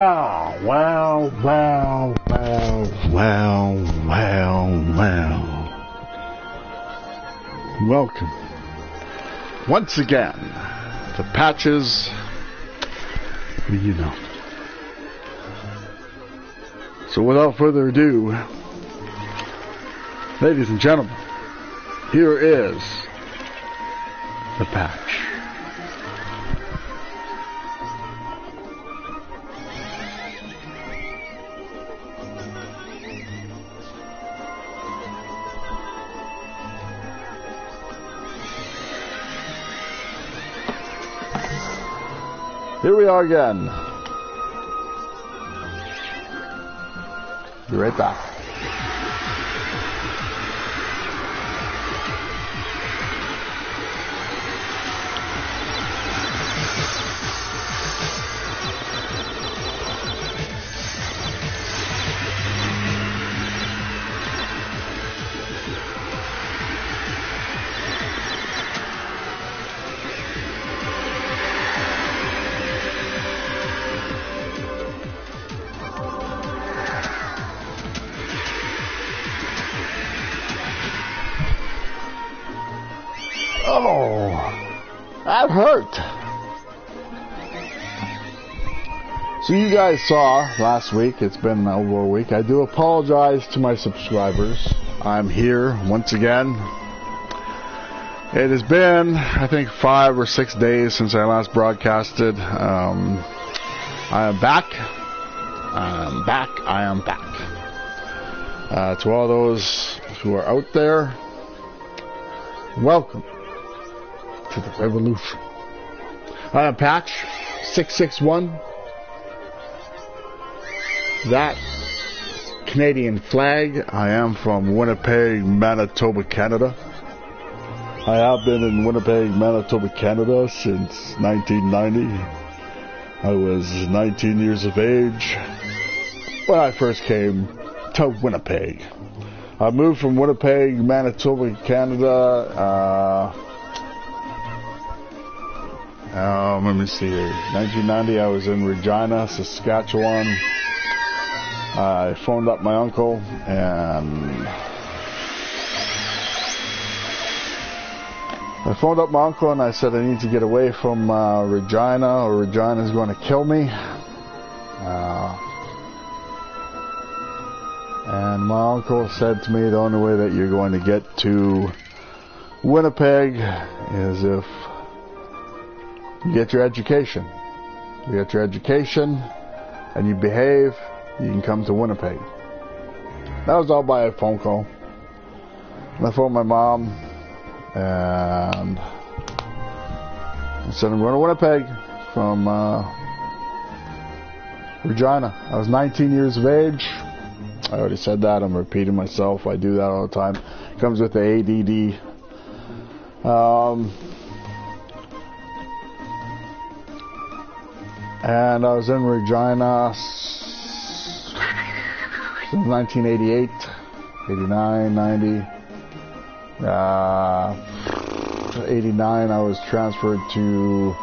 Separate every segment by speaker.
Speaker 1: Oh, well. Welcome once again to Patches Reunion. So without further ado, ladies and gentlemen, here is the Patch. Here we are again. Be right back. Oh, that hurt. So you guys saw last week, it's been over a week. I do apologize to my subscribers. I'm here once again. It has been, I think, 5 or 6 days since I last broadcasted. I am back. To all those who are out there, welcome to the revolution. I am Patch 661. That Canadian flag. I am from Winnipeg, Manitoba, Canada. I have been in Winnipeg, Manitoba, Canada since 1990. I was 19 years of age when I first came to Winnipeg. I moved from Winnipeg, Manitoba, Canada. Let me see here. 1990, I was in Regina, Saskatchewan. I phoned up my uncle and I said I need to get away from Regina, or Regina's going to kill me. And my uncle said to me, the only way that you're going to get to Winnipeg is if you get your education. You get your education and you behave, you can come to Winnipeg. That was all by a phone call. And I phoned my mom and I said, I'm going to Winnipeg from Regina. I was 19 years of age. I already said that. I'm repeating myself. I do that all the time. It comes with the ADD. And I was in Regina since 1988, 89, 90. 89, I was transferred to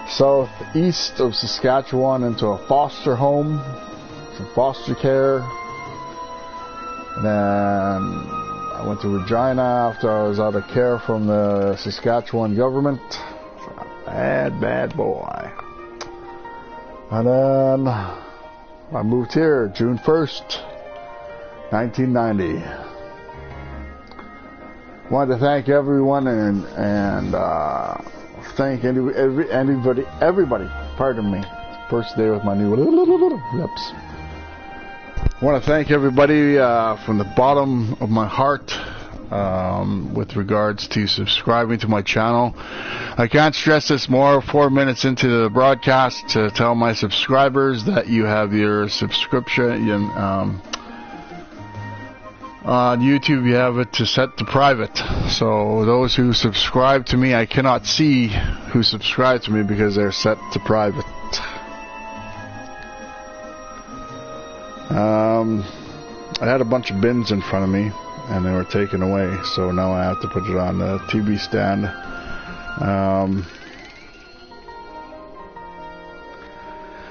Speaker 1: southeast of Saskatchewan into a foster home, some foster care. And then I went to Regina after I was out of care from the Saskatchewan government. Bad boy. And then I moved here June 1st, 1990. Wanted to thank everyone and thank everybody. Pardon me. First day with my new lips. I want to thank everybody from the bottom of my heart with regards to subscribing to my channel. I can't stress this more. 4 minutes into the broadcast to tell my subscribers that you have your subscription on YouTube. You have it to set to private. So those who subscribe to me, I cannot see who subscribe to me because they're set to private. I had a bunch of bins in front of me and they were taken away, so now I have to put it on the TV stand.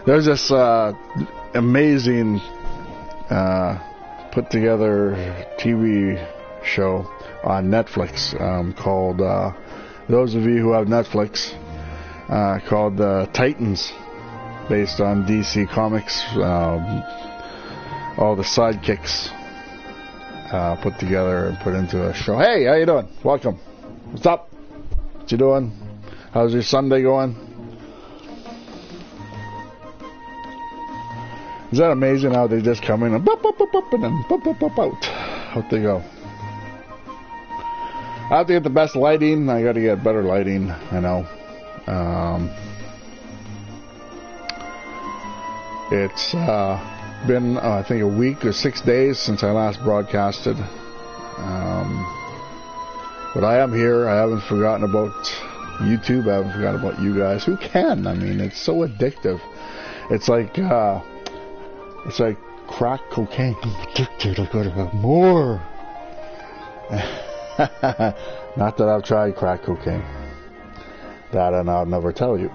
Speaker 1: There's this amazing put together TV show on Netflix called, those of you who have Netflix, called Titans, based on DC Comics. All the sidekicks put together and put into a show. Hey, how you doing? Welcome. What's up? What you doing? How's your Sunday going? Is that amazing how they just come in and bop, bop, bop, bop, and then bop, bop, bop, out. Out they go. I have to get the best lighting. I got to get better lighting, I know. It's been, I think, a week or 6 days since I last broadcasted. But I am here. I haven't forgotten about YouTube. I haven't forgotten about you guys. Who can? I mean, it's so addictive. It's like crack cocaine. I'm addicted. I gotta have more. Not that I've tried crack cocaine. That and I'll never tell you.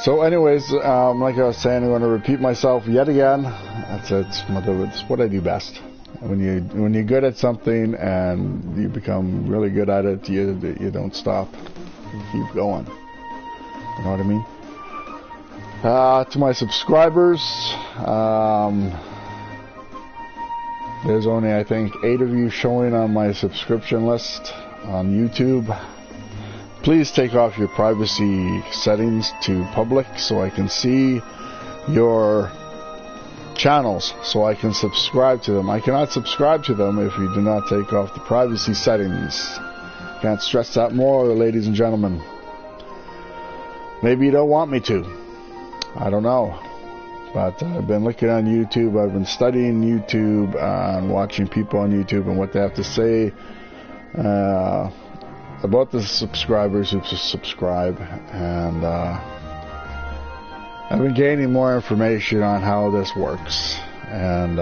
Speaker 1: So anyways, like I was saying, I'm going to repeat myself yet again. It's what I do best. When you're good at something and you become really good at it, you don't stop. You keep going. You know what I mean? To my subscribers, there's only, I think, 8 of you showing on my subscription list on YouTube. Please take off your privacy settings to public so I can see your channels, so I can subscribe to them. I cannot subscribe to them if you do not take off the privacy settings. Can't stress that more, ladies and gentlemen. Maybe you don't want me to. I don't know. But I've been looking on YouTube. I've been studying YouTube and watching people on YouTube and what they have to say about the subscribers who subscribe, and I've been gaining more information on how this works, and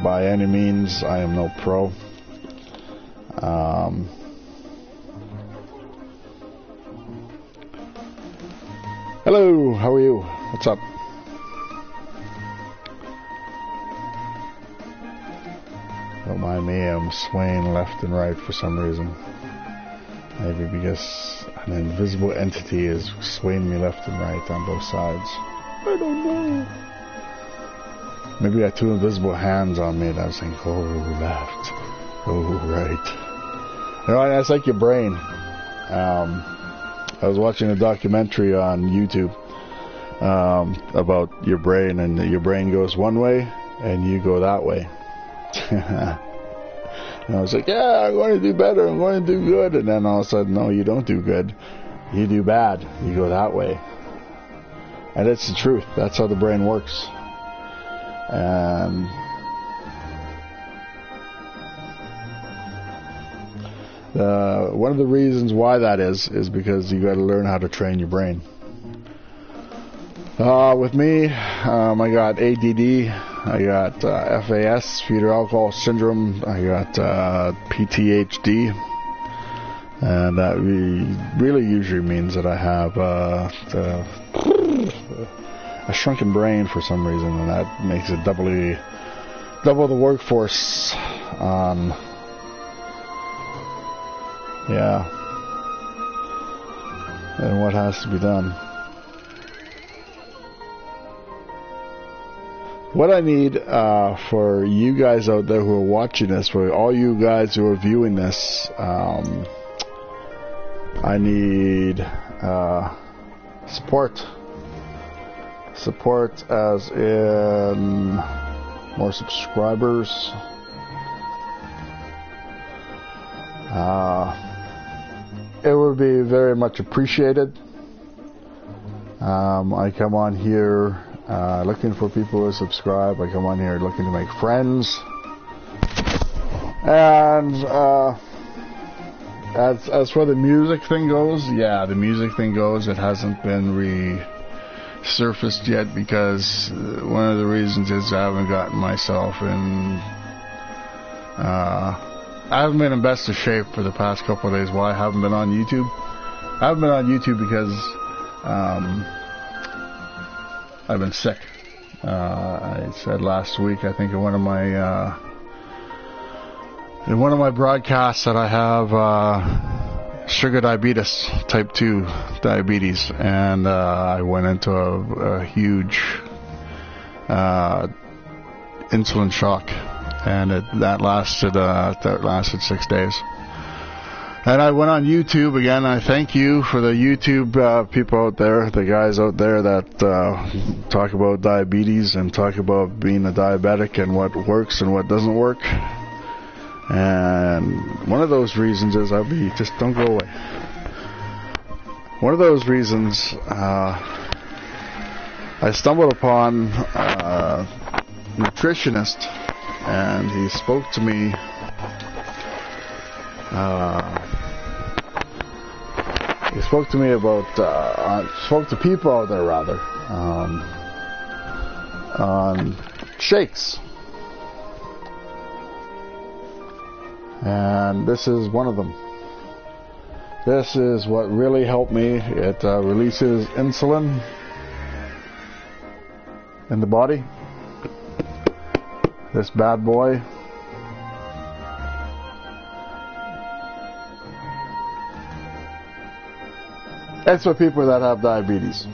Speaker 1: by any means I am no pro. Hello, how are you? What's up? Don't mind me, I'm swaying left and right for some reason. Maybe because an invisible entity is swaying me left and right on both sides. I don't know. Maybe I have 2 invisible hands on me and I was saying, go left, go right. You know, that's like your brain. I was watching a documentary on YouTube about your brain, and your brain goes one way and you go that way. And I was like, yeah, I'm going to do better, I'm going to do good. And then all of a sudden, no, you don't do good. You do bad. You go that way. And it's the truth. That's how the brain works. And one of the reasons why that is because you got to learn how to train your brain. With me, I got ADD, I got FAS, fetal alcohol syndrome, I got PTHD, and that really usually means that I have a shrunken brain for some reason, and that makes it double the workforce. Yeah, and what has to be done. What I need for you guys out there who are watching this, for all you guys who are viewing this, I need support. Support as in more subscribers. It would be very much appreciated. I come on here looking for people to subscribe. I come on here looking to make friends. And as for the music thing goes, yeah, the music thing goes, it hasn't been resurfaced yet because one of the reasons is I haven't gotten myself in I haven't been in best of shape for the past couple of days. Why I haven't been on YouTube? I haven't been on YouTube because I've been sick. I said last week, I think in one of my broadcasts, that I have sugar diabetes, type 2 diabetes, and I went into a huge insulin shock, and that lasted 6 days. And I went on YouTube again. I thank you for the YouTube people out there, the guys out there that talk about diabetes and talk about being a diabetic and what works and what doesn't work. And one of those reasons is just don't go away. One of those reasons, I stumbled upon a nutritionist, and he spoke to me. He spoke to me about, spoke to people out there rather, on shakes. And this is one of them. This is what really helped me. It releases insulin in the body. This bad boy. It's for people that have diabetes.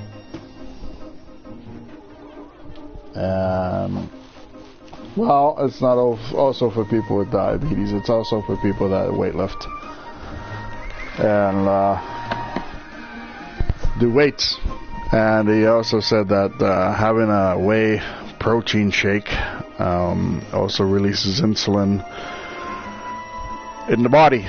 Speaker 1: Well, it's not also for people with diabetes. It's also for people that weight lift and do weights. And he also said that having a whey protein shake also releases insulin in the body.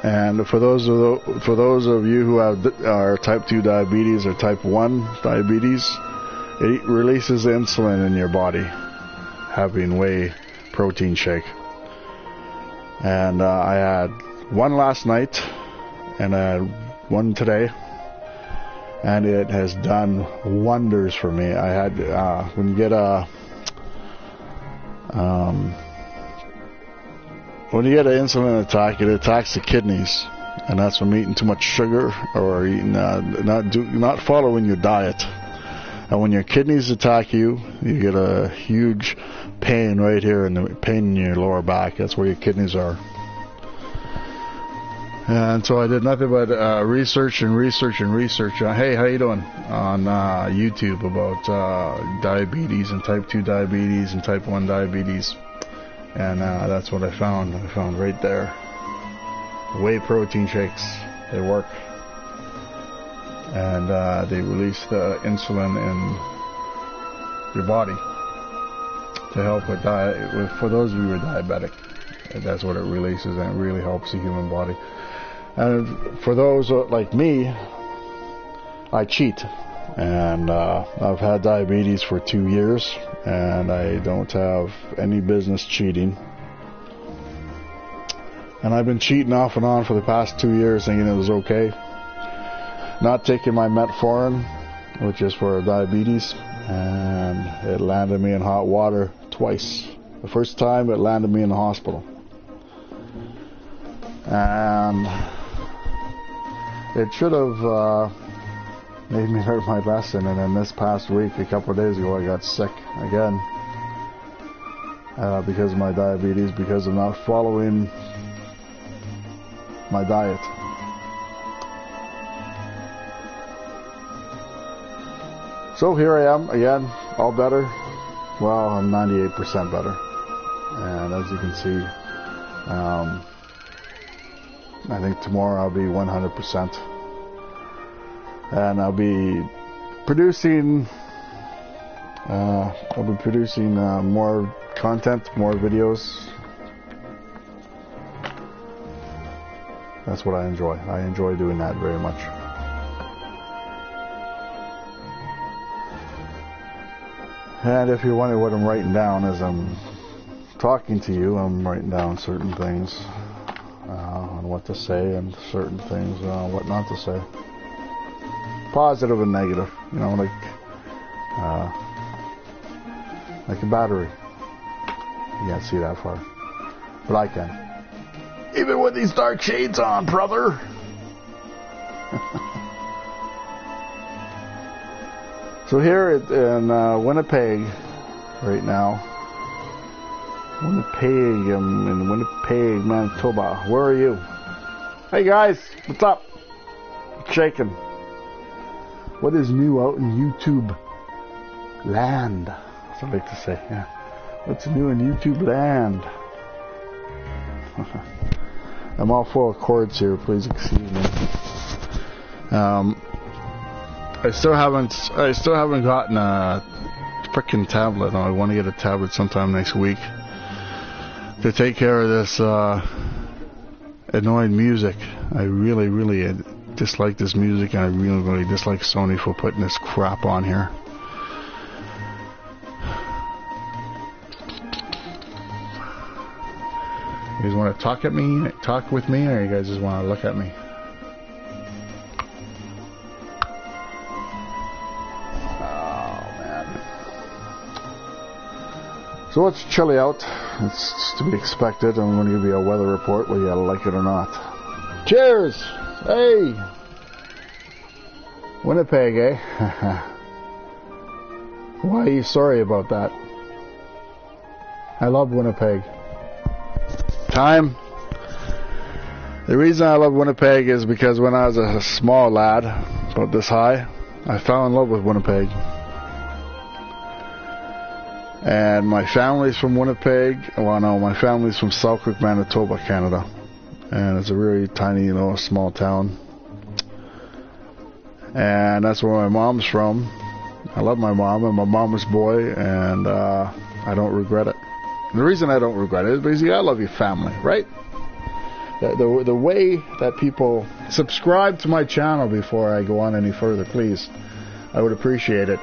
Speaker 1: And for those of you who are type 2 diabetes or type 1 diabetes, it releases insulin in your body, having whey protein shake. And I had one last night, and I had one today, and it has done wonders for me. I had when you get when you get an insulin attack, it attacks the kidneys, and that's from eating too much sugar or eating not following your diet. And when your kidneys attack you, you get a huge pain right here, and the pain in your lower back. That's where your kidneys are. And so I did nothing but research. Hey, how you doing? On YouTube about diabetes and type 2 diabetes and type 1 diabetes. And that's what I found. I found right there. Whey protein shakes. They work. And they release the insulin in your body to help with diet. For those of you who are diabetic, that's what it releases, and it really helps the human body. And for those like me, I cheat. And I've had diabetes for 2 years, and I don't have any business cheating. And I've been cheating off and on for the past 2 years, thinking it was okay. Not taking my metformin, which is for diabetes, and it landed me in hot water twice. The first time, it landed me in the hospital. And it should have made me learn my lesson. And then this past week, a couple of days ago, I got sick again because of my diabetes, because of not following my diet. So here I am again, all better. Well, I'm 98% better. And as you can see, I think tomorrow I'll be 100%. And I'll be producing more content, more videos. That's what I enjoy. I enjoy doing that very much. And if you're wondering what I'm writing down as I'm talking to you, I'm writing down certain things on what to say, and certain things on what not to say. Positive and negative, you know, like a battery. You can't see that far, but I can. Even with these dark shades on, brother. So here in Winnipeg right now. Winnipeg, I'm in Winnipeg, Manitoba. Where are you? Hey guys, what's up? What's shaking? What is new out in YouTube land? That's what I like to say, yeah. What's new in YouTube land? I'm all full of cords here, please excuse me. I still haven't gotten a frickin' tablet. I want to get a tablet sometime next week to take care of this annoying music. I really dislike this music, and I really dislike Sony for putting this crap on here. You guys want to talk with me, or you guys just want to look at me? So it's chilly out. It's to be expected. I'm going to give you a weather report whether you like it or not. Cheers! Hey! Winnipeg, eh? Why are you sorry about that? I love Winnipeg. Time. The reason I love Winnipeg is because when I was a small lad, about this high, I fell in love with Winnipeg. And my family's from Winnipeg. Well, no, my family's from Selkirk, Manitoba, Canada. And it's a really tiny, small town. And that's where my mom's from. I love my mom. I'm a mama's boy, and I don't regret it. The reason I don't regret it is because you gotta love your family, right? The way that people subscribe to my channel before I go on any further, please. I would appreciate it.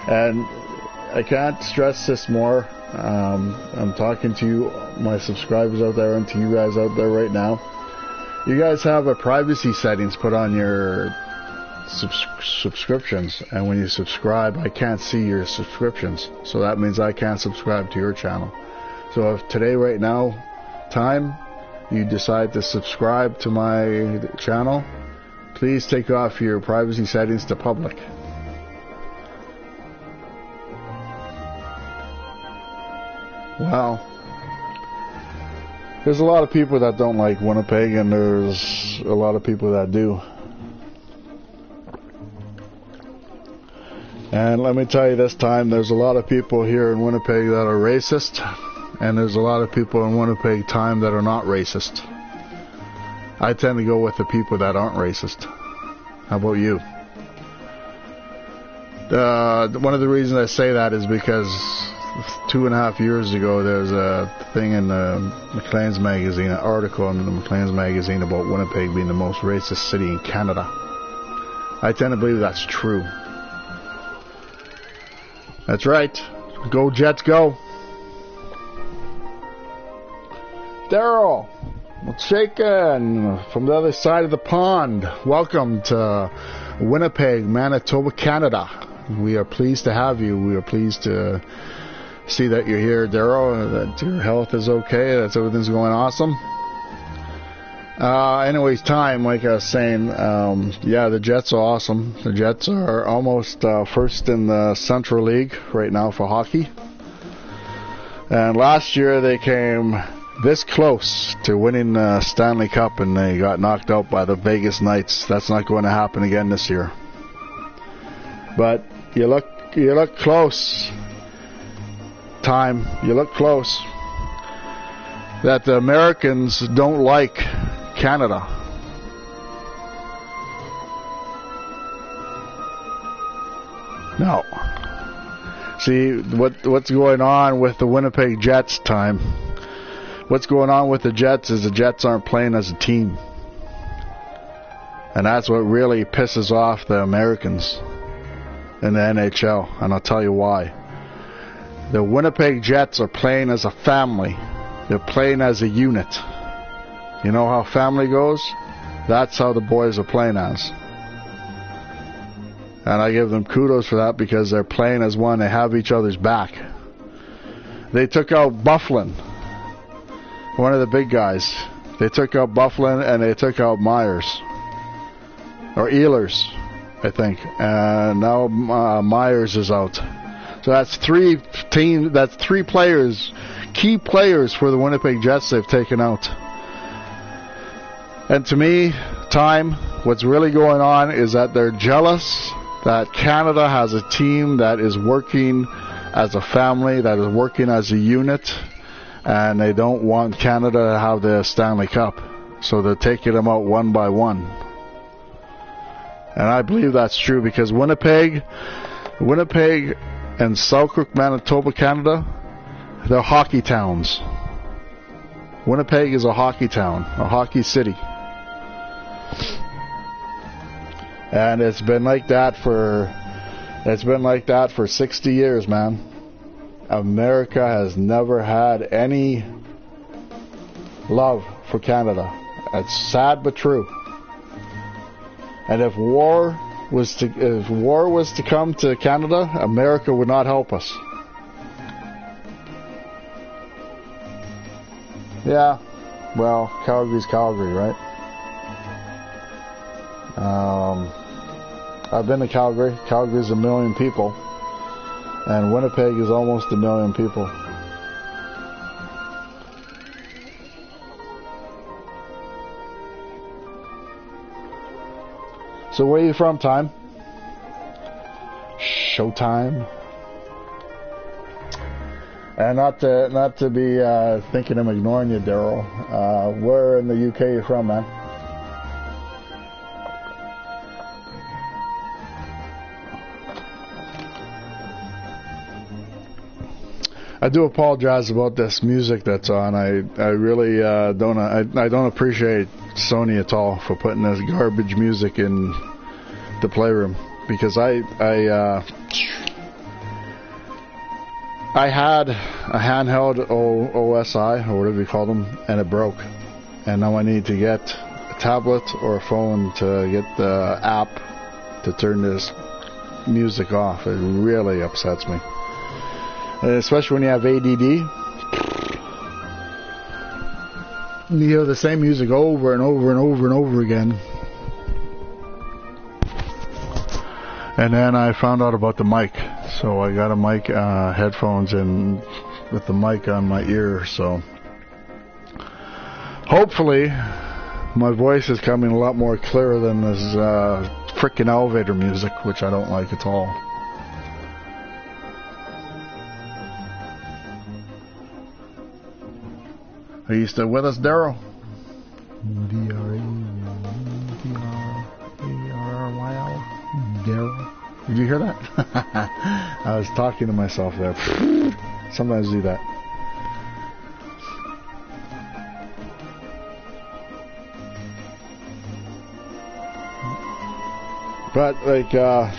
Speaker 1: And I can't stress this more. I'm talking to you, my subscribers out there, and to you guys out there right now. You guys have a privacy settings put on your subscriptions, and when you subscribe, I can't see your subscriptions. So that means I can't subscribe to your channel. So if today, right now, time, you decide to subscribe to my channel, please take off your privacy settings to public. Well, there's a lot of people that don't like Winnipeg, and there's a lot of people that do. And let me tell you this time, there's a lot of people here in Winnipeg that are racist, and there's a lot of people in Winnipeg time that are not racist. I tend to go with the people that aren't racist. How about you? One of the reasons I say that is because 2.5 years ago, there was a thing in the Maclean's magazine, an article in the Maclean's magazine about Winnipeg being the most racist city in Canada. I tend to believe that's true. That's right. Go Jets, go. Daryl, what's shaking from the other side of the pond? Welcome to Winnipeg, Manitoba, Canada. We are pleased to have you. We are pleased to see that you're here, Daryl, that your health is okay, that everything's going awesome. Anyways, time, like I was saying, yeah, the Jets are awesome. The Jets are almost first in the Central League right now for hockey. And last year they came this close to winning the Stanley Cup, and they got knocked out by the Vegas Knights. That's not going to happen again this year. But you look close. Time, you look close. That the Americans don't like Canada. No. See, what's going on with the Winnipeg Jets, time? What's going on with the Jets is the Jets aren't playing as a team. And that's what really pisses off the Americans in the NHL. And I'll tell you why. The Winnipeg Jets are playing as a family. They're playing as a unit. You know how family goes? That's how the boys are playing as. And I give them kudos for that because they're playing as one. They have each other's back. They took out Byfuglien, one of the big guys. They took out Bufflin and they took out Myers. Or Ehlers, I think. And now Myers is out. So that's three players, key players for the Winnipeg Jets they've taken out. And to me, what's really going on is that they're jealous that Canada has a team that is working as a family, that is working as a unit, and they don't want Canada to have the Stanley Cup. So they're taking them out one by one. And I believe that's true because Winnipeg and Selkirk, Manitoba, Canada, they're hockey towns. Winnipeg is a hockey town, a hockey city. And it's been like that for 60 years, man. America has never had any love for Canada. It's sad but true. And if war was to come to Canada, America would not help us. Yeah, well, Calgary's Calgary, right? I've been to Calgary. Calgary's 1 million people. And Winnipeg is almost 1 million people. So where are you from, Time? Showtime. And not to be thinking I'm ignoring you, Daryl. Where in the UK are you from, man? I do apologize about this music that's on. I really don't appreciate Sony at all for putting this garbage music in the playroom because I had a handheld OSI or whatever you call them, and it broke, and now I need to get a tablet or a phone to get the app to turn this music off. It really upsets me. Especially when you have ADD. You hear the same music over and over and over and over again. And then I found out about the mic. So I got a mic, headphones, and with the mic on my ear. So hopefully my voice is coming a lot more clearer than this freaking elevator music, which I don't like at all. Are you still with us, Daryl? D-R-A-R-Y-L. Daryl. Did you hear that? I was talking to myself there. Sometimes I do that. But like I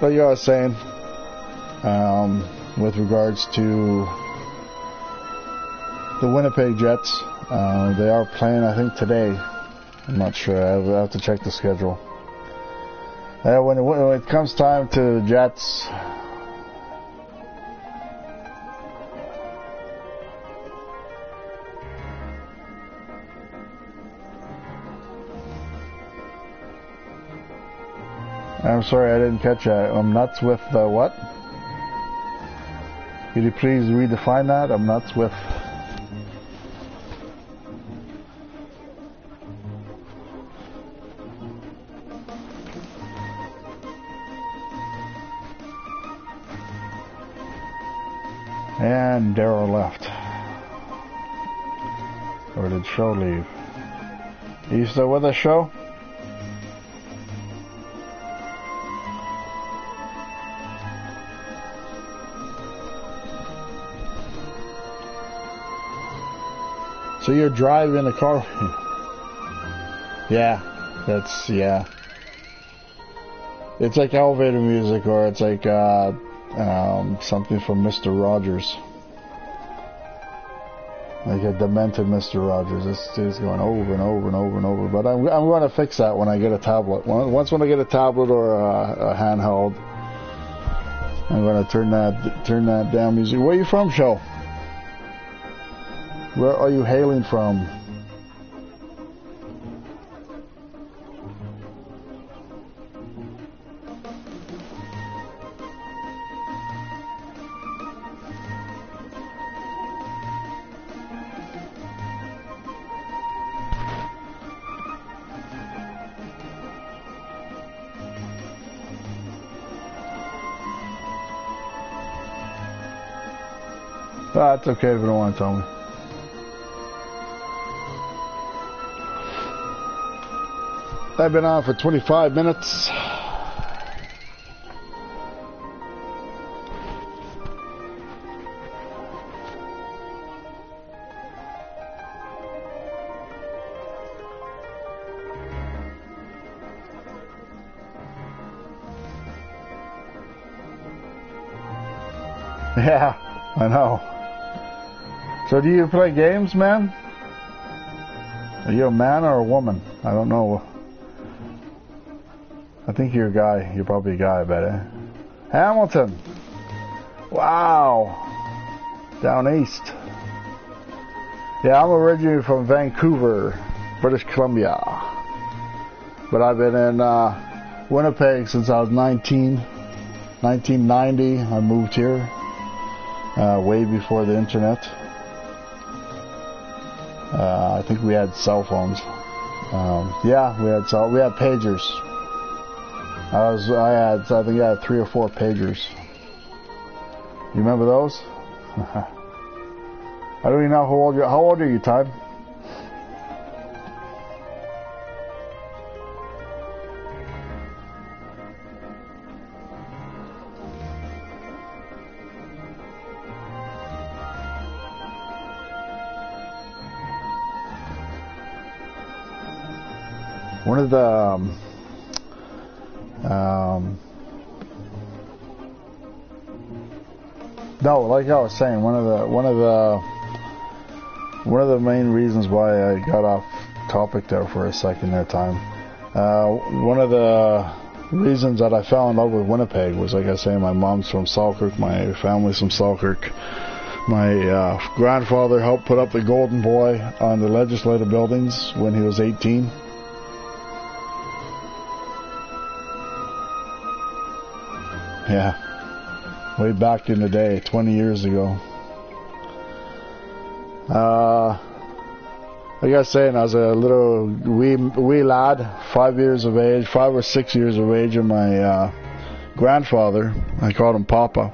Speaker 1: was saying, with regards to the Winnipeg Jets, they are playing, I think, today. I'm not sure. I have to check the schedule. When it comes time to the Jets, I'm sorry, I didn't catch that. I'm nuts with what? Could you please redefine that? I'm nuts with... And Daryl left. Or did Show leave? Are you still with us, Show? So you're driving a car? Yeah, yeah. It's like elevator music, or it's like something from Mr. Rogers. Like a demented Mr. Rogers. It's going over and over and over and over. But I'm going to fix that when I get a tablet. Once when I get a tablet or a handheld, I'm going to turn that down music. Where are you from, Show? Where are you hailing from? That's okay if you don't want to tell me. I've been on for 25 minutes. Yeah, I know. So do you play games, man? Are you a man or a woman? I don't know. I think you're a guy. You're probably a guy, I bet, eh? Hamilton! Wow! Down east. Yeah, I'm originally from Vancouver, British Columbia. But I've been in Winnipeg since I was 19. 1990, I moved here. Way before the internet. I think we had cell phones. Yeah, we had pagers. I think I had 3 or 4 pagers. You remember those? I don't even know how old you are. How old are you, Todd? One of the no, like I was saying, one of the main reasons why I got off topic there for a second that time. One of the reasons that I fell in love with Winnipeg was, like I say, my mom's from Selkirk, my family's from Selkirk. My grandfather helped put up the Golden Boy on the legislative buildings when he was 18. Yeah, way back in the day, 20 years ago. Like I was saying, I was a little wee lad, 5 or 6 years of age, and my grandfather, I called him Papa,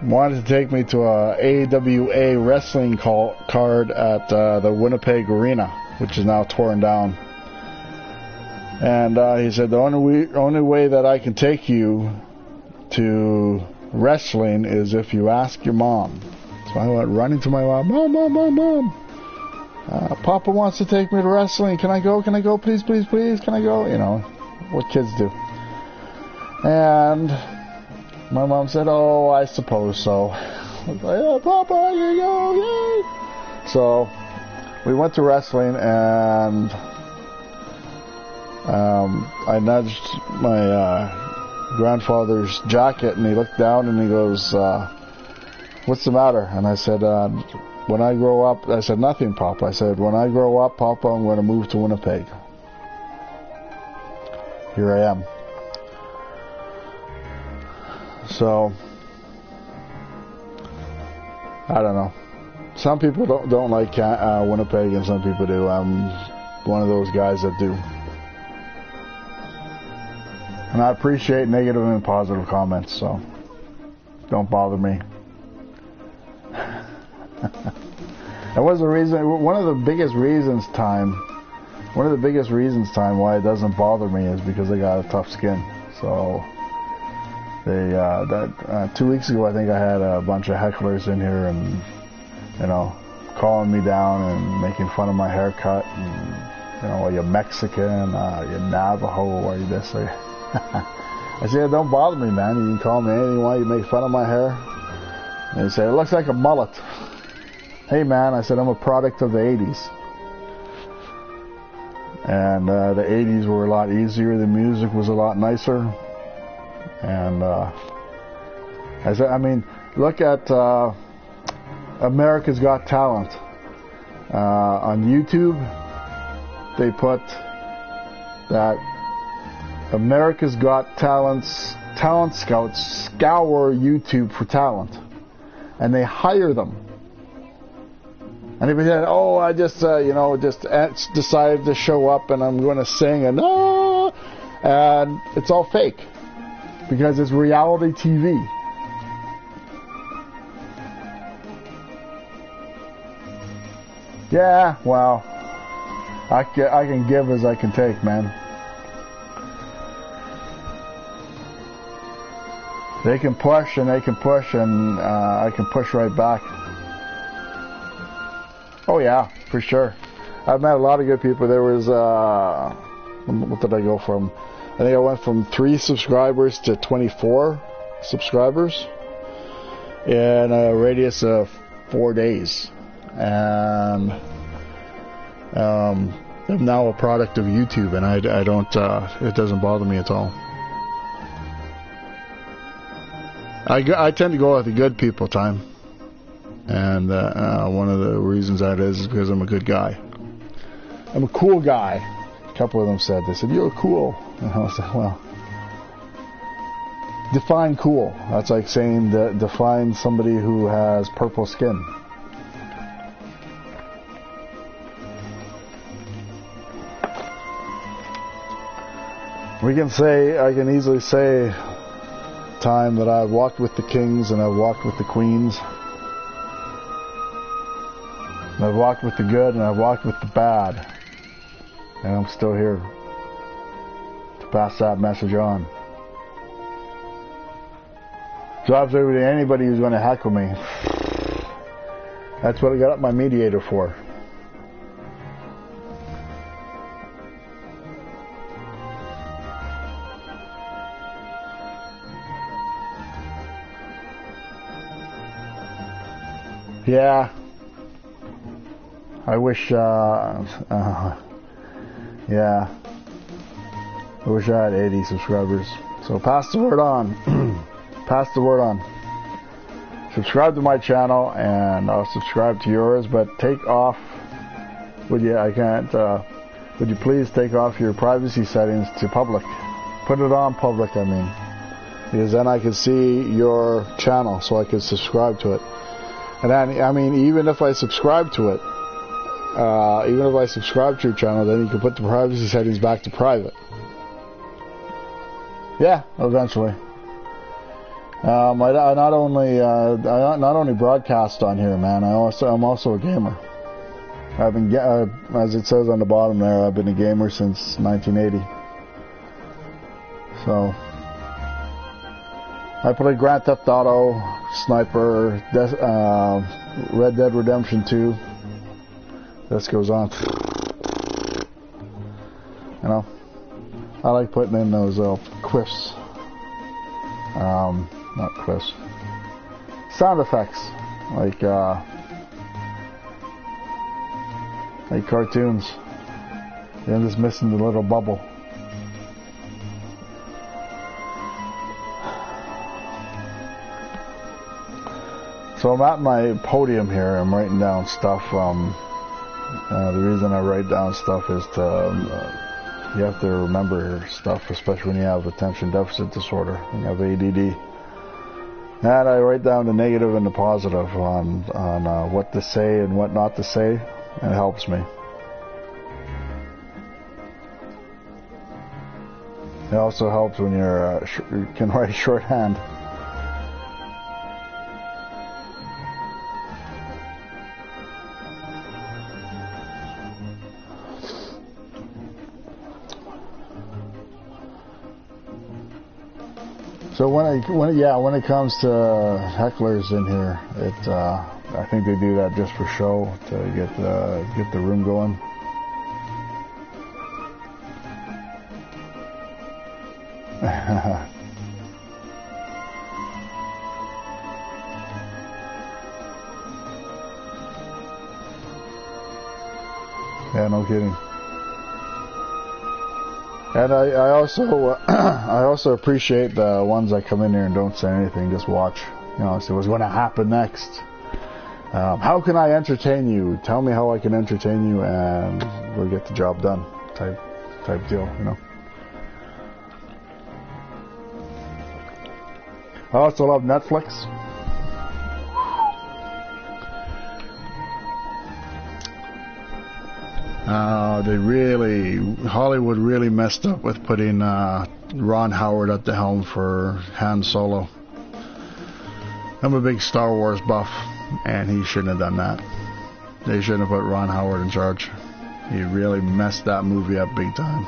Speaker 1: wanted to take me to a AWA wrestling card at the Winnipeg Arena, which is now torn down. And he said, the only way that I can take you to wrestling is if you ask your mom. So I went running to my mom. Mom. Papa wants to take me to wrestling. Can I go? Please. Can I go? You know, what kids do. And my mom said, oh, I suppose so. I was like, oh, Papa, I can go. Yay! So we went to wrestling, and I nudged my grandfather's jacket, and he looked down and he goes, what's the matter? And I said, when I grow up, I said, nothing, Papa. I said, when I grow up, Papa, I'm going to move to Winnipeg. Here I am. So, I don't know. Some people don't like Winnipeg, and some people do. I'm one of those guys that do. And I appreciate negative and positive comments, so don't bother me. That was the reason. One of the biggest reasons time why it doesn't bother me is because I got a tough skin. So they 2 weeks ago, I think I had a bunch of hecklers in here, and you know, calling me down and making fun of my haircut, and you know, are you Mexican? You Navajo? Are you this? I said, don't bother me, man. You can call me anything you want. You make fun of my hair. And they say, it looks like a mullet. Hey, man, I said, I'm a product of the 80s. And the 80s were a lot easier. The music was a lot nicer. And I said, I mean, look at America's Got Talent. On YouTube, they put that America's Got Talent's talent scouts scour YouTube for talent, and they hire them. And if they said, "Oh, I just decided to show up and I'm going to sing," and it's all fake because it's reality TV. Yeah, well, I can give as I can take, man. They can push and I can push right back. Oh yeah, for sure. I've met a lot of good people. There was, what did I go from? I think I went from 3 subscribers to 24 subscribers in a radius of 4 days. And I'm now a product of YouTube, and I don't, it doesn't bother me at all. I tend to go with the good people time. And one of the reasons that is because I'm a good guy. I'm a cool guy. A couple of them said, they said, you're cool. And I was like, well, define cool. That's like saying define somebody who has purple skin. I can easily say time that I've walked with the kings and I've walked with the queens. And I've walked with the good and I've walked with the bad. And I'm still here to pass that message on. So absolutely anybody who's going to heckle me, that's what I got up my mediator for. Yeah. I wish, yeah. I wish I had 80 subscribers. So pass the word on. Pass the word on. Subscribe to my channel and I'll subscribe to yours, but take off, would you, would you please take off your privacy settings to public. Put it on public, I mean. Because then I can see your channel so I can subscribe to it. And then, I mean, even if I subscribe to it, even if I subscribe to your channel, then you can put the privacy settings back to private. Yeah, eventually. I not only broadcast on here, man. I'm also a gamer. I've been, as it says on the bottom there, I've been a gamer since 1980. So I play Grand Theft Auto, Sniper, Red Dead Redemption 2. This goes on. You know, I like putting in those quiffs. Not quiffs. Sound effects, like cartoons. I'm just missing the little bubble. So I'm at my podium here. I'm writing down stuff. The reason I write down stuff is to you have to remember stuff, especially when you have attention deficit disorder, when you have ADD. And I write down the negative and the positive on what to say and what not to say, and it helps me. It also helps when you can write shorthand. So when it comes to hecklers in here, I think they do that just for show, to get the room going. Yeah, no kidding. And I also appreciate the ones that come in here and don't say anything, just watch. You know, see what's going to happen next. How can I entertain you? Tell me how I can entertain you, and we'll get the job done. Type deal, you know. I also love Netflix. Hollywood really messed up with putting Ron Howard at the helm for Han Solo. I'm a big Star Wars buff, and he shouldn't have done that. They shouldn't have put Ron Howard in charge. He really messed that movie up big time.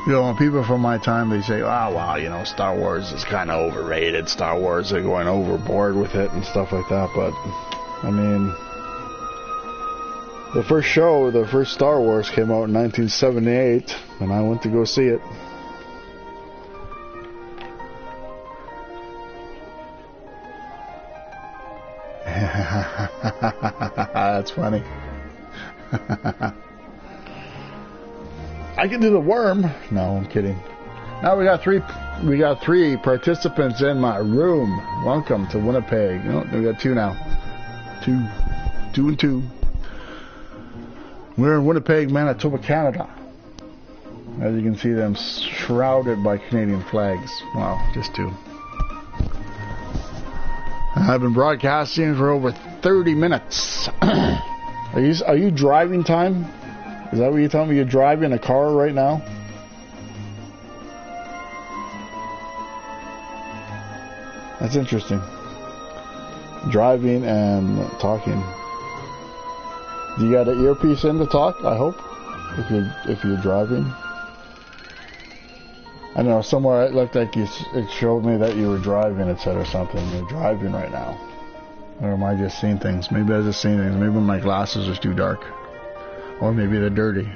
Speaker 1: You know, when people from my time, they say, oh, well, you know, Star Wars is kind of overrated. Star Wars, they're going overboard with it and stuff like that. But, I mean, the first Star Wars came out in 1978, and I went to go see it. That's funny. I can do the worm. No, I'm kidding. Now we got three participants in my room. Welcome to Winnipeg. Oh, we got two now. Two and two. We're in Winnipeg, Manitoba, Canada. As you can see, them shrouded by Canadian flags. Wow, just two. I've been broadcasting for over 30 minutes. Are you driving time? Is that what you're telling me? You're driving a car right now? That's interesting. Driving and talking. Do you got an earpiece in to talk? I hope. If you're driving. I don't know, somewhere it looked like it showed me that you were driving. It said or something. You're driving right now. Or am I just seeing things? Maybe I just seeing things. Maybe my glasses are too dark. Or maybe they're dirty.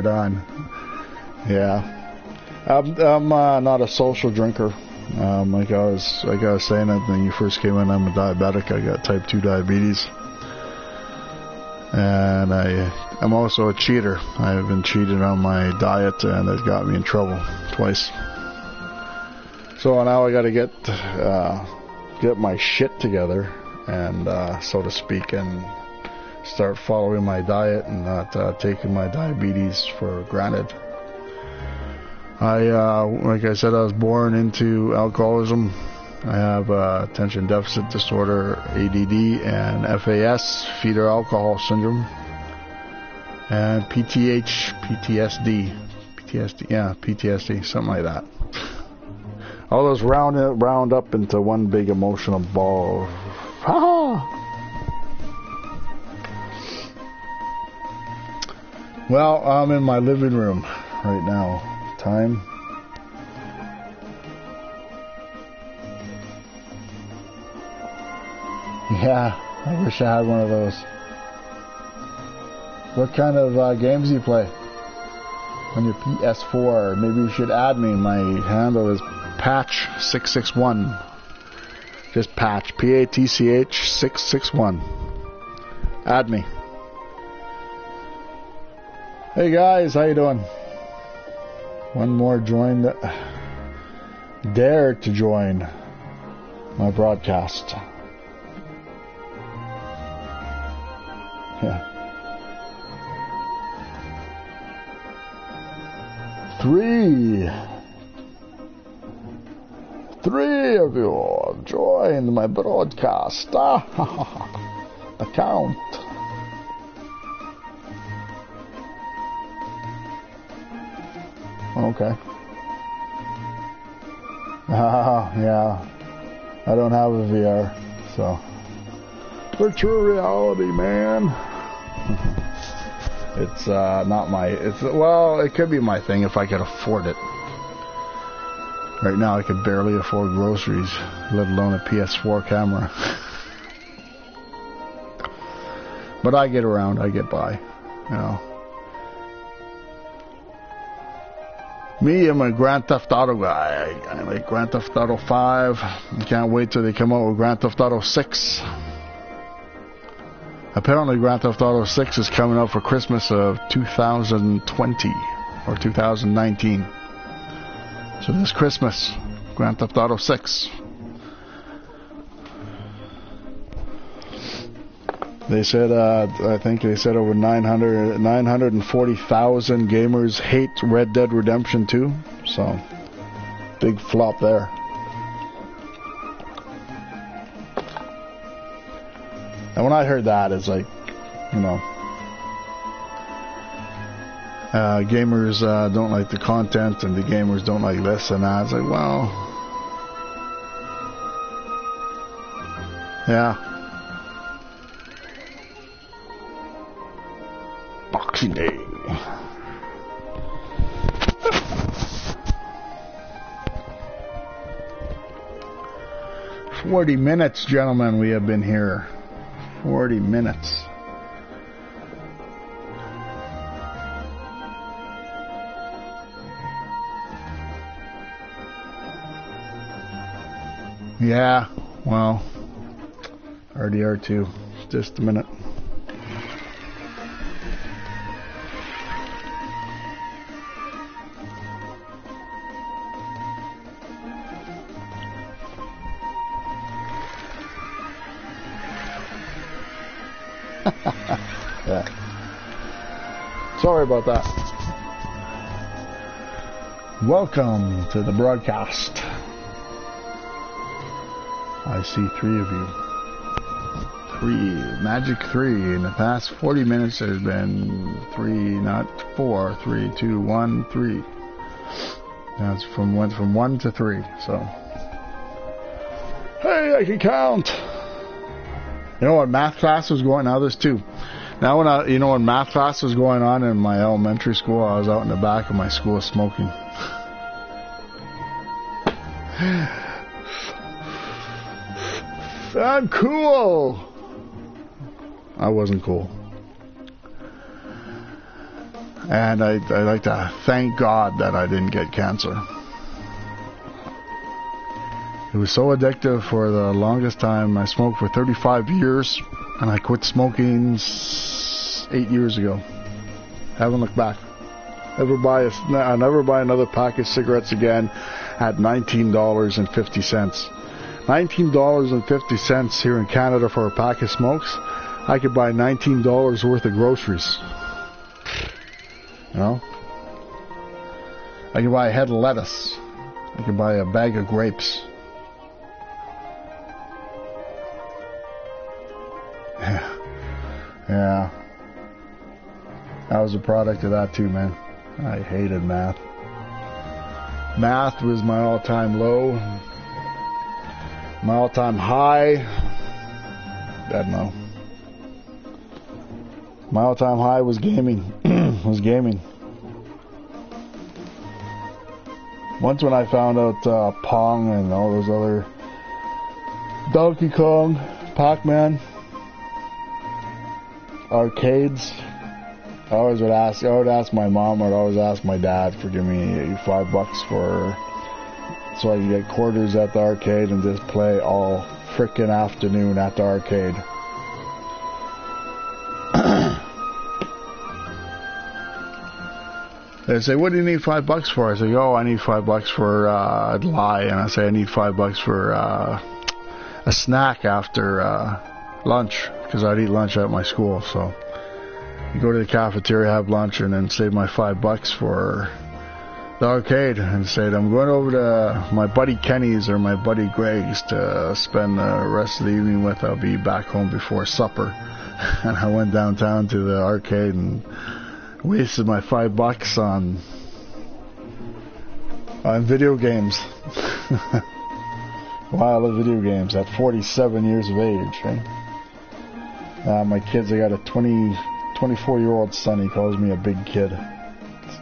Speaker 1: Right on. Yeah, I'm not a social drinker. Like I was saying when you first came in, I'm a diabetic. I got type 2 diabetes, and I'm also a cheater. I've been cheated on my diet, and it got me in trouble twice. So now I got to get my shit together, and so to speak, and start following my diet and not taking my diabetes for granted. Like I said, I was born into alcoholism. I have attention deficit disorder, ADD, and FAS, fetal alcohol syndrome, and PTSD, something like that. All those round up into one big emotional ball. Well, I'm in my living room right now. Time. Yeah, I wish I had one of those. What kind of games do you play on your PS4? Maybe you should add me. My handle is Patch661. Just Patch. P-A-T-C-H 661. Add me. Hey guys, how you doing? One more dare to join my broadcast. Yeah. 3 of you joined my broadcast. Account. Okay. Yeah. I don't have a VR, so. Virtual reality, man. It's not my. Well, it could be my thing if I could afford it. Right now, I could barely afford groceries, let alone a PS4 camera. But I get around. I get by. You know. Me, I'm a Grand Theft Auto guy. I like Grand Theft Auto 5. I can't wait till they come out with Grand Theft Auto 6. Apparently Grand Theft Auto 6 is coming out for Christmas of 2020 or 2019. So this Christmas, Grand Theft Auto 6. They said, I think they said over 940,000 gamers hate Red Dead Redemption 2. So, big flop there. And when I heard that, it's like, you know, gamers don't like the content and the gamers don't like this and that. It's like, well, yeah. Boxing Day. "40 minutes, gentlemen, we have been here. 40 minutes. Yeah, well, RDR2, just a minute. Yeah. Sorry about that. Welcome to the broadcast. I see 3 of you. 3, magic 3. In the past 40 minutes, there's been 3, not 4. 3, 2, 1, 3. That's went from 1 to 3. So, hey, I can count. You know what math class was going on? There's 2. Now when math class was going on in my elementary school, I was out in the back of my school smoking. I'm cool. I wasn't cool. And I like to thank God that I didn't get cancer. It was so addictive for the longest time. I smoked for 35 years, and I quit smoking 8 years ago. Haven't looked back. I'll never buy another pack of cigarettes again at $19.50. $19.50 here in Canada for a pack of smokes. I could buy $19 worth of groceries. You know? I can buy a head of lettuce. I can buy a bag of grapes. Yeah. I was a product of that too, man. I hated math. Math was my all-time low. My all-time high. I don't know. My all-time high was gaming. Once when I found out Pong and all those other Donkey Kong, Pac-Man, arcades, I would ask my mom, or I'd always ask my dad for give me $5 for, so I could get quarters at the arcade and just play all frickin' afternoon at the arcade. They say, "What do you need $5 for?" I say, "Oh, I need $5 for," I'd lie, and I say, "I need $5 for a snack after lunch," because I'd eat lunch at my school. So you go to the cafeteria, have lunch, and then save my $5 for the arcade, and said, "I'm going over to my buddy Kenny's or my buddy Greg's to spend the rest of the evening with. I'll be back home before supper." And I went downtown to the arcade and wasted my $5 on video games. Wow, I love video games at 47 years of age, right? My kids, I got a 24-year-old son. He calls me a big kid.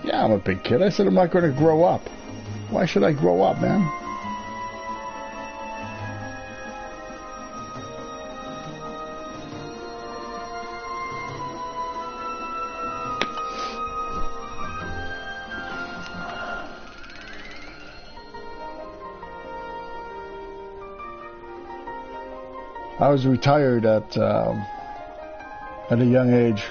Speaker 1: Yeah, I'm a big kid. I said, I'm not going to grow up. Why should I grow up, man? I was retired at a young age,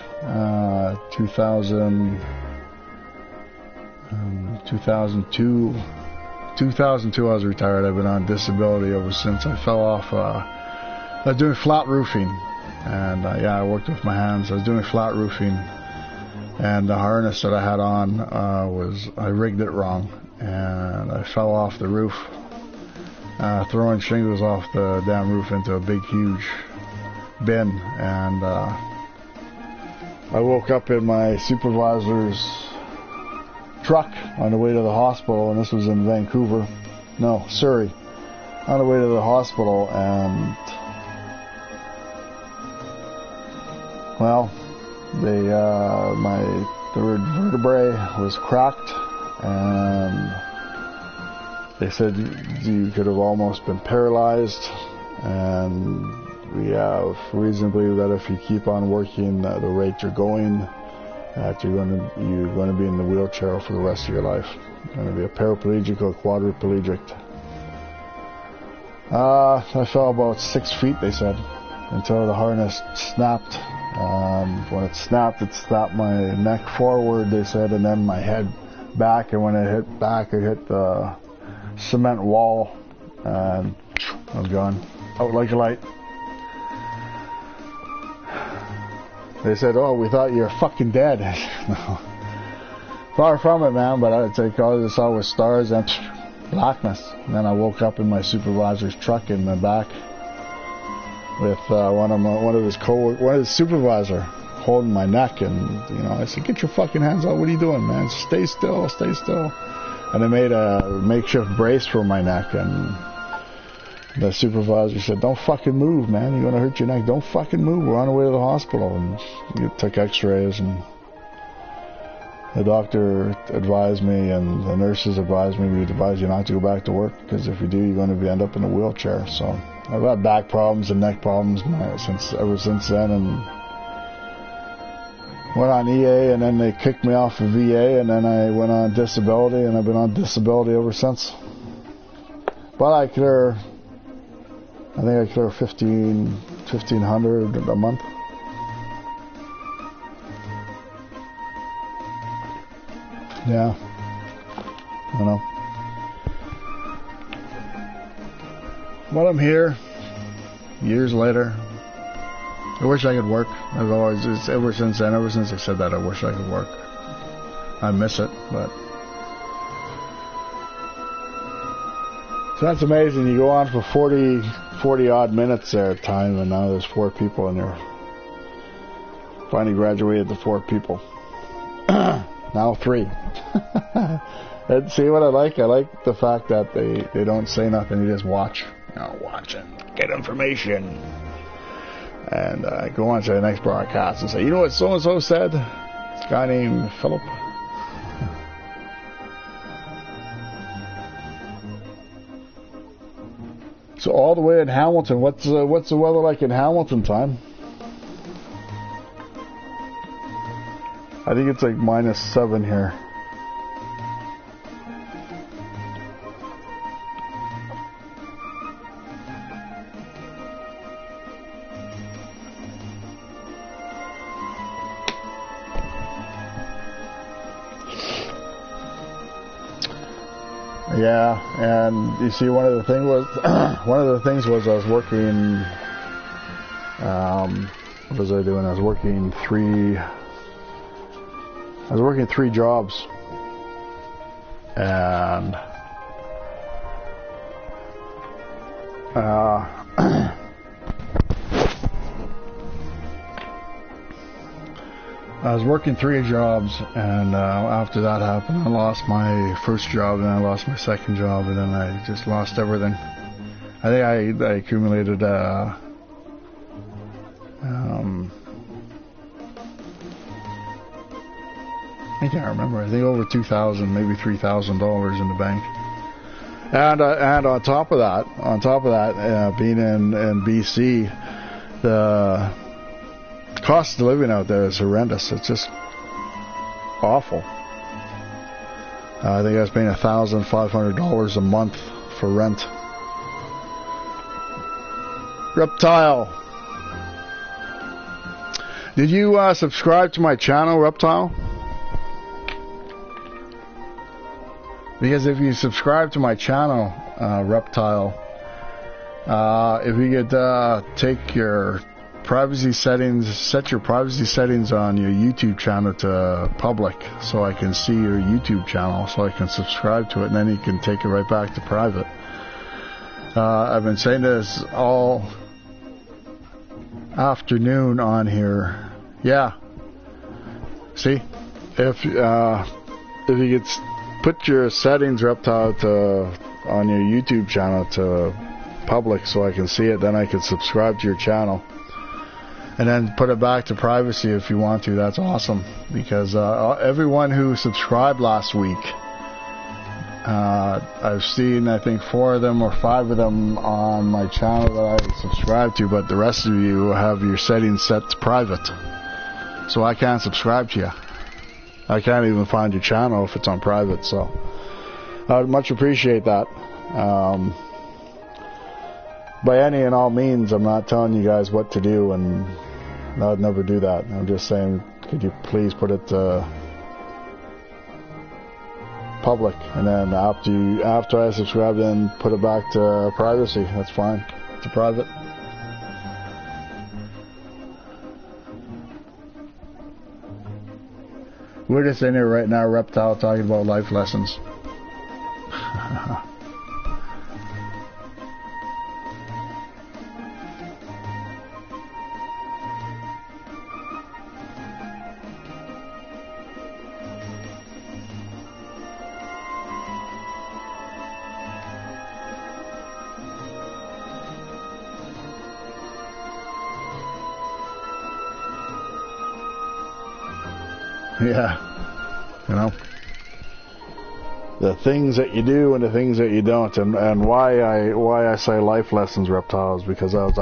Speaker 1: 2002. 2002 I was retired. I've been on disability ever since. I fell off. I was doing flat roofing, And yeah, I worked with my hands. I was doing flat roofing, and the harness that I had on I rigged it wrong, and I fell off the roof, throwing shingles off the damn roof into a big, huge bin, and I woke up in my supervisor's truck on the way to the hospital, and this was in Vancouver, no, Surrey, on the way to the hospital, and well, my third vertebrae was cracked, and they said you could have almost been paralyzed, and we have reason to believe that if you keep on working the rate you're going, that you're going to be in the wheelchair for the rest of your life. You're going to be a paraplegic or quadriplegic. I fell about 6 feet, they said, until the harness snapped. When it snapped my neck forward, they said, and then my head back, and when it hit back, it hit the cement wall, and I was gone, out like a light. They said, oh, we thought you were fucking dead. No. Far from it, man, but all I saw was stars and blackness. And then I woke up in my supervisor's truck in the back with one of his supervisor holding my neck, and I said, get your fucking hands out, what are you doing, man? Stay still. And they made a makeshift brace for my neck, and the supervisor said, don't fucking move, man, you're gonna hurt your neck, don't fucking move, we're on the way to the hospital. And we took x-rays, and the doctor advised me, and the nurses advised me, we advise you not to go back to work, because if you do, you're going to end up in a wheelchair. So I've had back problems and neck problems ever since then, and went on EA, and then they kicked me off of VA, and then I went on disability, and I've been on disability ever since. But I think I clear $1,500 a month. Yeah, I know. Well, I'm here, years later. I wish I could work. I've always, ever since I said that, I wish I could work. I miss it, but... So that's amazing. You go on for 40 odd minutes there at time, and now there's 4 people in there. Finally graduated to 4 people. Now 3. And see what I like? I like the fact that they don't say nothing. You just watch. Watch and get information. And go on to the next broadcast and say, you know what so-and-so said? This guy named Philip. So all the way in Hamilton, what's the weather like in Hamilton time? I think it's like -7 here. Yeah, and you see, one of the things was I was working. What was I doing? I was working 3 jobs, and I was working 3 jobs, and after that happened, I lost my first job, and I lost my second job, and then I just lost everything. I think I accumulated I can't remember. I think over $2,000, maybe $3,000 in the bank. And on top of that, being in BC, the cost of living out there is horrendous. It's just awful. I think I was paying $1,500 a month for rent. Reptile, did you subscribe to my channel, Reptile? Because if you subscribe to my channel, Reptile, if you could take your privacy settings, set your privacy settings on your YouTube channel to public so I can see your YouTube channel, so I can subscribe to it, and then you can take it right back to private. I've been saying this all afternoon on here. Yeah. See? If you could put your settings, Reptile, on your YouTube channel to public so I can see it, then I can subscribe to your channel. And then put it back to privacy if you want to. That's awesome. Because everyone who subscribed last week, I've seen, I think, 4 of them or 5 of them on my channel that I subscribe to, but the rest of you have your settings set to private. So I can't subscribe to you. I can't even find your channel if it's on private. So I would much appreciate that. By any and all means, I'm not telling you guys what to do, and I would never do that. I'm just saying, could you please put it to public, and then after I subscribe, then put it back to privacy. That's fine. To private. We're just in here right now, Reptile, talking about life lessons. Yeah, you know, the things that you do and the things that you don't, and why I say life lessons, Reptiles, because I was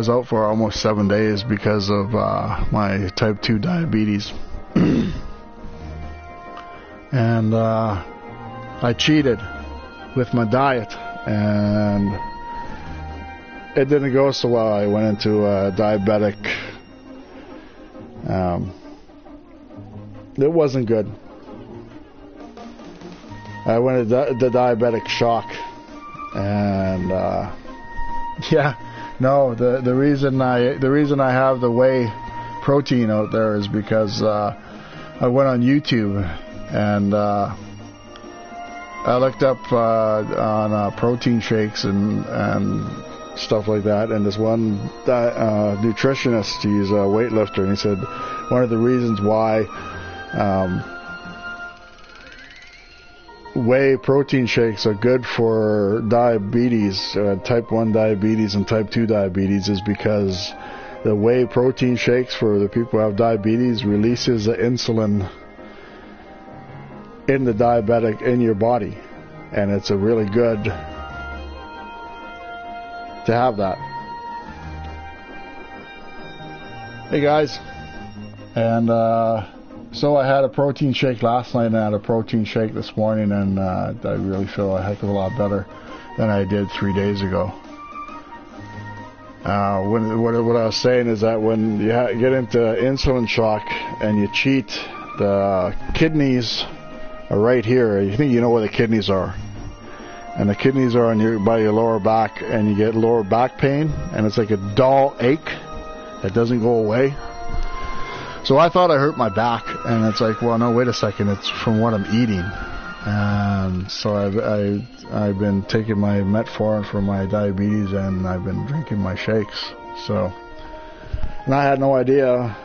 Speaker 1: out for almost 7 days because of my type 2 diabetes, and I cheated with my diet, and it didn't go so well. I went into a diabetic. It wasn't good. I went into the diabetic shock, and yeah, no. The reason I have the whey protein out there is because I went on YouTube and I looked up on protein shakes and stuff like that, and this one nutritionist, he's a weightlifter, and he said one of the reasons why whey protein shakes are good for diabetes, type 1 diabetes and type 2 diabetes, is because the whey protein shakes for the people who have diabetes releases the insulin in the diabetic in your body, and it's a really good to have that. Hey guys, and so I had a protein shake last night, and I had a protein shake this morning, and I really feel a heck of a lot better than I did 3 days ago. What I was saying is that when you get into insulin shock and you cheat, the kidneys are right here. You think you know where the kidneys are, and the kidneys are by your lower back, and you get lower back pain, and it's like a dull ache that doesn't go away. So I thought I hurt my back, and it's like, well, no, wait a second, it's from what I'm eating. And so I've been taking my metformin for my diabetes, and I've been drinking my shakes. So, and I had no idea.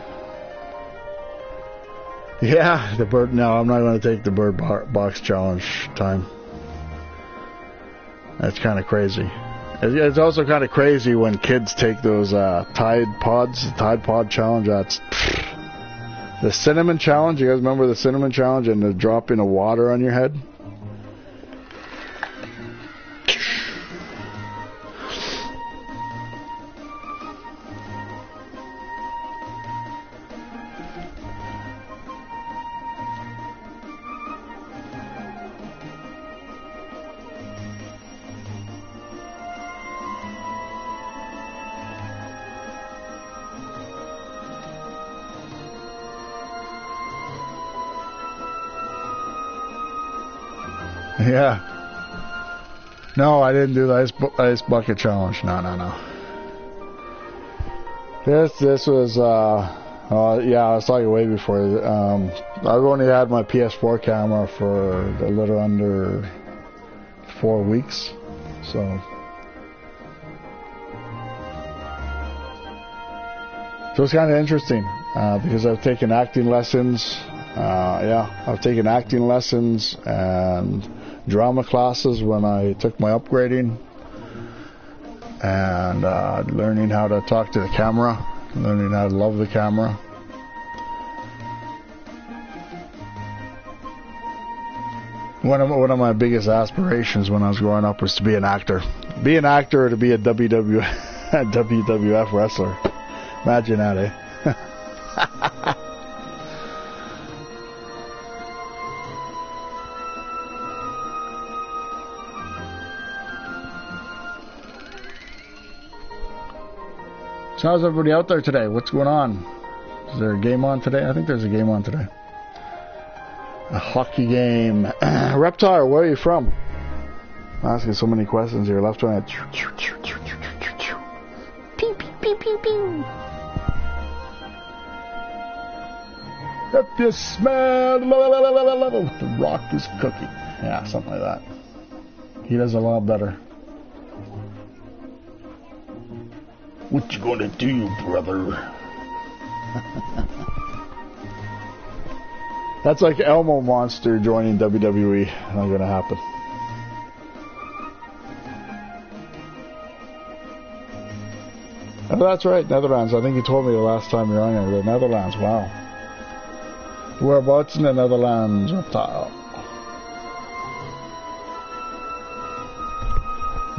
Speaker 1: Yeah, no, I'm not going to take the bird box challenge time. That's kind of crazy. It's also kind of crazy when kids take those Tide Pods, the Tide Pod challenge. That's the cinnamon challenge. You guys remember the cinnamon challenge and the dropping of water on your head? Yeah. No, I didn't do the ice bucket challenge. No. This was yeah, I was talking way before. I've only had my PS4 camera for a little under 4 weeks, so it's kind of interesting because I've taken acting lessons. Yeah, I've taken acting lessons and drama classes when I took my upgrading, and learning how to talk to the camera, learning how to love the camera. One of my biggest aspirations when I was growing up was to be an actor. Be an actor or to be a WWF wrestler. Imagine that, eh? So how's everybody out there today? What's going on? Is there a game on today? I think there's a game on today. A hockey game. Reptar, where are you from? I'm asking so many questions here. Left hand. Pew, pew, pew, pew, pew. If you smell the rock is cooking. Yeah, something like that. He does a lot better. What you gonna do, brother? That's like Elmo Monster joining WWE. Not gonna happen. Oh, that's right, Netherlands. I think you told me the last time you were on here. The Netherlands, wow. Whereabouts in the Netherlands? Reptile.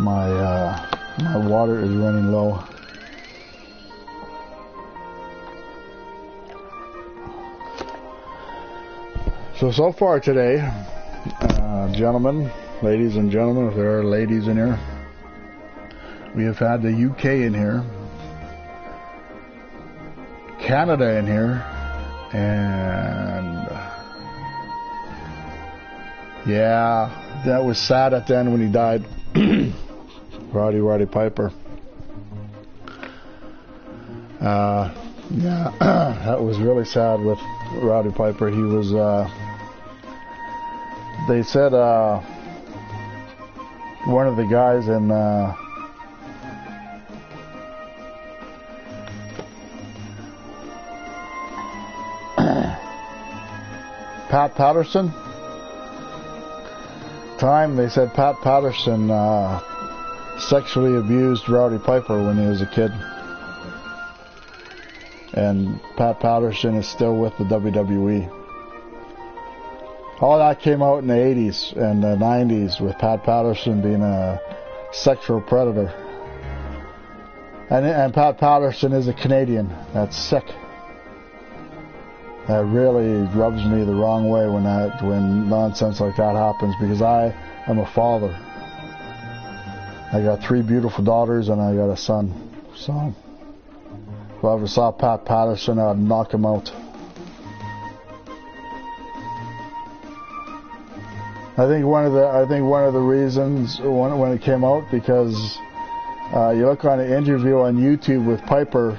Speaker 1: My water is running low. So far today, gentlemen, ladies and gentlemen, if there are ladies in here, we have had the UK in here, Canada in here, and yeah, that was sad at the end when he died. Roddy Piper. Yeah, that was really sad with Roddy Piper. He was, they said, one of the guys in, Pat Patterson. They said Pat Patterson sexually abused Roddy Piper when he was a kid. And Pat Patterson is still with the WWE. All that came out in the 80s and the 90s with Pat Patterson being a sexual predator. And Pat Patterson is a Canadian. That's sick. That really rubs me the wrong way when nonsense like that happens, because I am a father. I got 3 beautiful daughters and I got a son. So if I ever saw Pat Patterson, I'd knock him out. I think one of the reasons when it came out, because you look on an interview on YouTube with Piper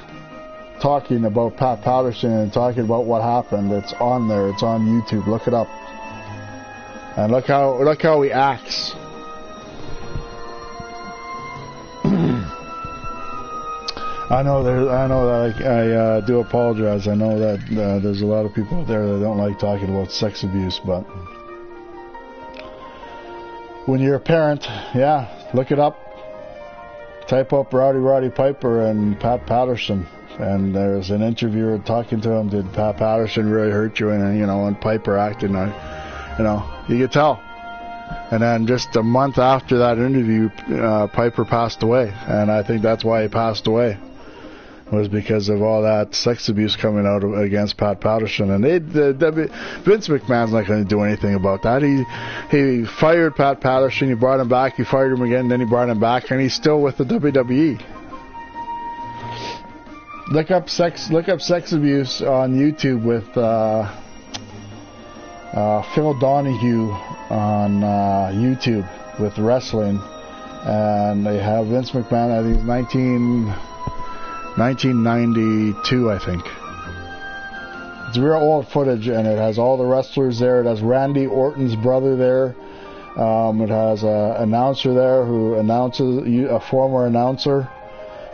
Speaker 1: talking about Pat Patterson and talking about what happened. It's on there. It's on YouTube. Look it up. And look how he acts. I know that I do apologize. I know that there's a lot of people out there that don't like talking about sex abuse, but when you're a parent, yeah, look it up. Type up Roddy Piper and Pat Patterson, and there's an interviewer talking to him. Did Pat Patterson really hurt you? And and Piper acting, you could tell. And then just a month after that interview, Piper passed away, and I think that's why he passed away, was because of all that sex abuse coming out against Pat Patterson. And Vince McMahon's not going to do anything about that. He fired Pat Patterson, he brought him back, he fired him again, then he brought him back, and he's still with the WWE. Look up sex abuse on YouTube with Phil Donahue on YouTube with wrestling, and they have Vince McMahon. I think it's 1992, I think. It's real old footage, and it has all the wrestlers there. It has Randy Orton's brother there. It has an announcer there who announces, a former announcer,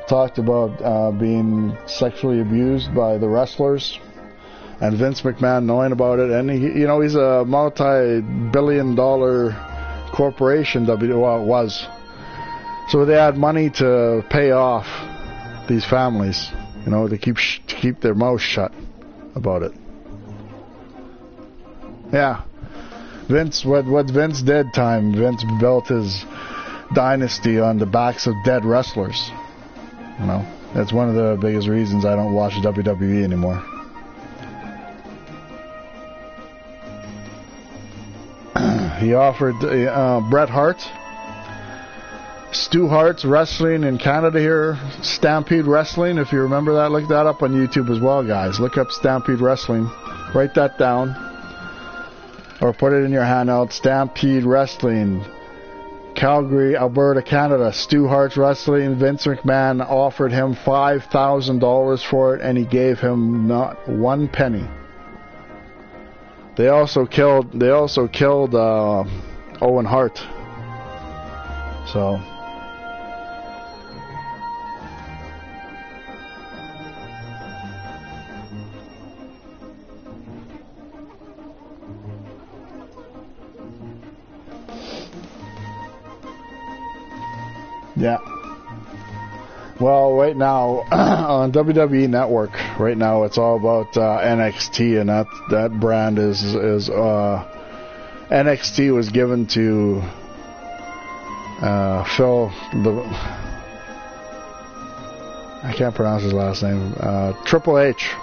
Speaker 1: talked about being sexually abused by the wrestlers, and Vince McMahon knowing about it. And he's a multi-billion-dollar corporation. Well, it was. So they had money to pay off these families, to keep their mouths shut about it. Yeah. Vince, what Vince did, Vince built his dynasty on the backs of dead wrestlers. That's one of the biggest reasons I don't watch WWE anymore. He offered Bret Hart, Stu Hart's wrestling in Canada here, Stampede Wrestling, if you remember that. Look that up on YouTube as well, guys. Look up Stampede Wrestling. Write that down. Or put it in your handout. Stampede Wrestling, Calgary, Alberta, Canada. Stu Hart's Wrestling. Vince McMahon offered him $5,000 for it, and he gave him not one penny. They also killed Owen Hart. So yeah. Well, right now on WWE Network, right now it's all about NXT, and that brand is NXT was given to Phil. I can't pronounce his last name. Triple H.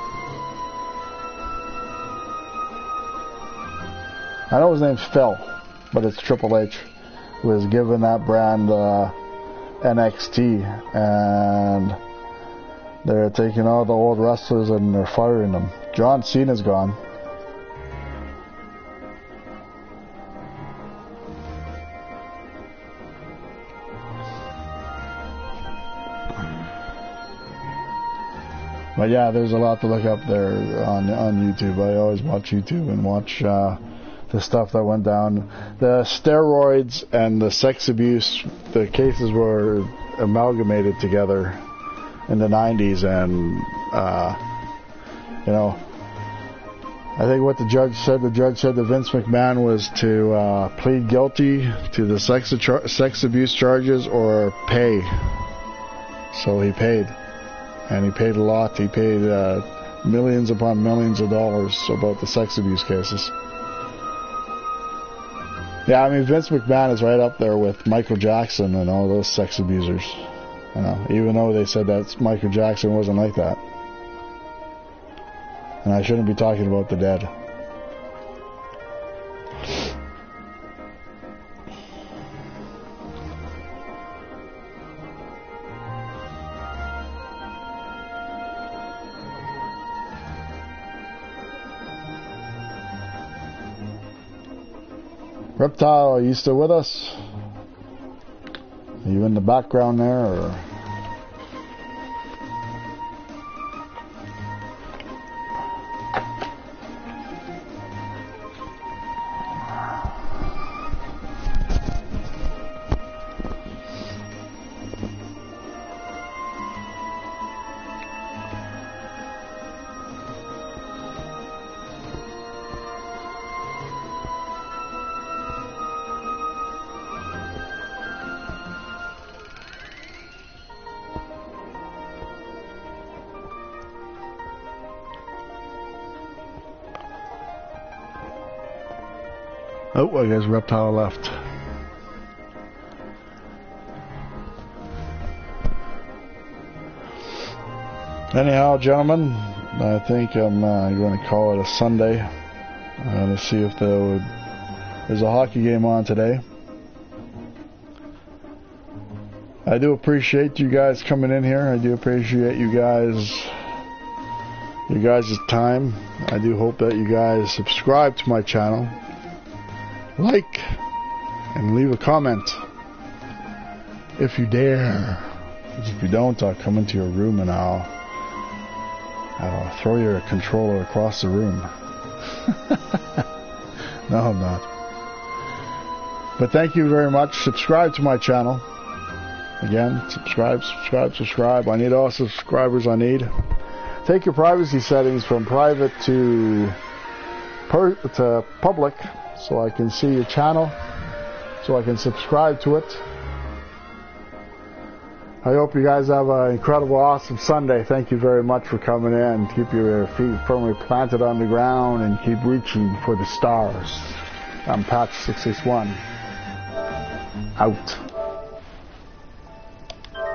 Speaker 1: I know his name's Phil, but it's Triple H. Was given that brand NXT, and they're taking all the old wrestlers and they're firing them. John Cena's gone. But yeah, there's a lot to look up there on YouTube. I always watch YouTube and watch the stuff that went down. The steroids and the sex abuse, the cases were amalgamated together in the 90s, and I think what the judge said that Vince McMahon was to plead guilty to the sex abuse charges or pay. So he paid, and he paid a lot. He paid millions upon millions of dollars about the sex abuse cases. Yeah, I mean, Vince McMahon is right up there with Michael Jackson and all those sex abusers. Even though they said that Michael Jackson wasn't like that. And I shouldn't be talking about the dead. Reptile, are you still with us? Are you in the background there, or? Oh, I guess Reptile left. Anyhow, gentlemen, I think I'm going to call it a Sunday. I'm going to see if there's a hockey game on today. I do appreciate you guys coming in here. I do appreciate you guys' time. I do hope that you guys subscribe to my channel. Like and leave a comment if you dare. If you don't, I'll come into your room and I'll throw your controller across the room. No, I'm not. But thank you very much. Subscribe to my channel. Again, subscribe. I need all subscribers I need. Take your privacy settings from private to public so I can see your channel, so I can subscribe to it. I hope you guys have an incredible, awesome Sunday. Thank you very much for coming in. Keep your feet firmly planted on the ground and keep reaching for the stars. I'm Patch661. Out.